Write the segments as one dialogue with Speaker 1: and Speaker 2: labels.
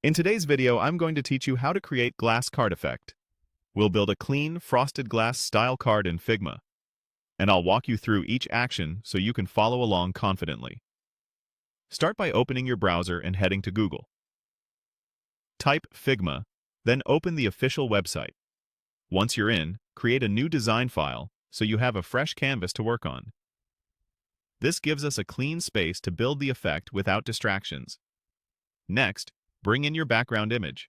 Speaker 1: In today's video, I'm going to teach you how to create glass card effect. We'll build a clean, frosted glass style card in Figma, and I'll walk you through each action so you can follow along confidently. Start by opening your browser and heading to Google. Type Figma, then open the official website. Once you're in, create a new design file so you have a fresh canvas to work on. This gives us a clean space to build the effect without distractions. Next, bring in your background image.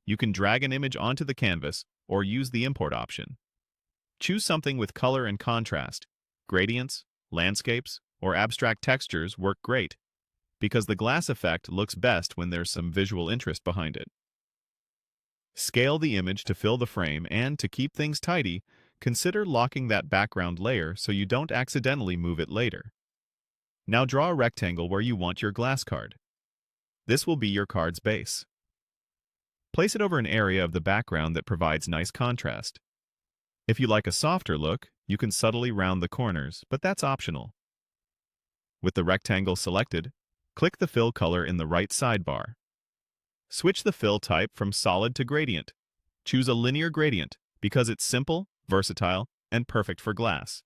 Speaker 1: You can drag an image onto the canvas or use the import option. Choose something with color and contrast. Gradients, landscapes, or abstract textures work great, because the glass effect looks best when there's some visual interest behind it. Scale the image to fill the frame, and to keep things tidy, consider locking that background layer so you don't accidentally move it later. Now draw a rectangle where you want your glass card. This will be your card's base. Place it over an area of the background that provides nice contrast. If you like a softer look, you can subtly round the corners, but that's optional. With the rectangle selected, click the fill color in the right sidebar. Switch the fill type from solid to gradient. Choose a linear gradient because it's simple, versatile, and perfect for glass.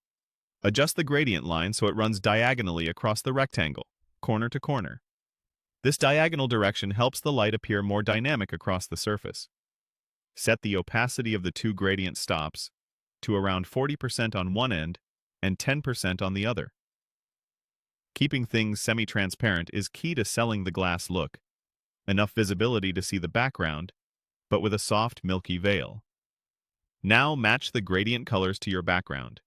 Speaker 1: Adjust the gradient line so it runs diagonally across the rectangle, corner to corner. This diagonal direction helps the light appear more dynamic across the surface. Set the opacity of the two gradient stops to around 40% on one end and 10% on the other. Keeping things semi-transparent is key to selling the glass look. Enough visibility to see the background, but with a soft, milky veil. Now match the gradient colors to your background.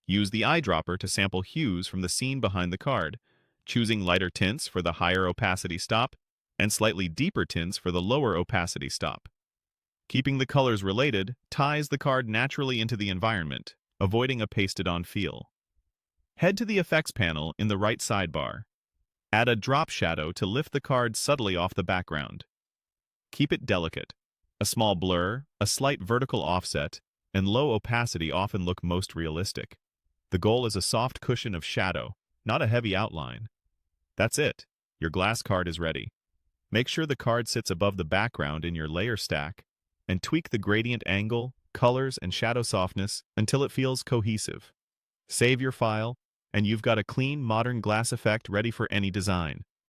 Speaker 1: Use the eyedropper to sample hues from the scene behind the card, choosing lighter tints for the higher opacity stop and slightly deeper tints for the lower opacity stop. Keeping the colors related ties the card naturally into the environment, avoiding a pasted-on feel. Head to the Effects panel in the right sidebar. Add a drop shadow to lift the card subtly off the background. Keep it delicate. A small blur, a slight vertical offset, and low opacity often look most realistic. The goal is a soft cushion of shadow, not a heavy outline. That's it. Your glass card is ready. Make sure the card sits above the background in your layer stack, and tweak the gradient angle, colors, and shadow softness until it feels cohesive. Save your file, and you've got a clean, modern glass effect ready for any design.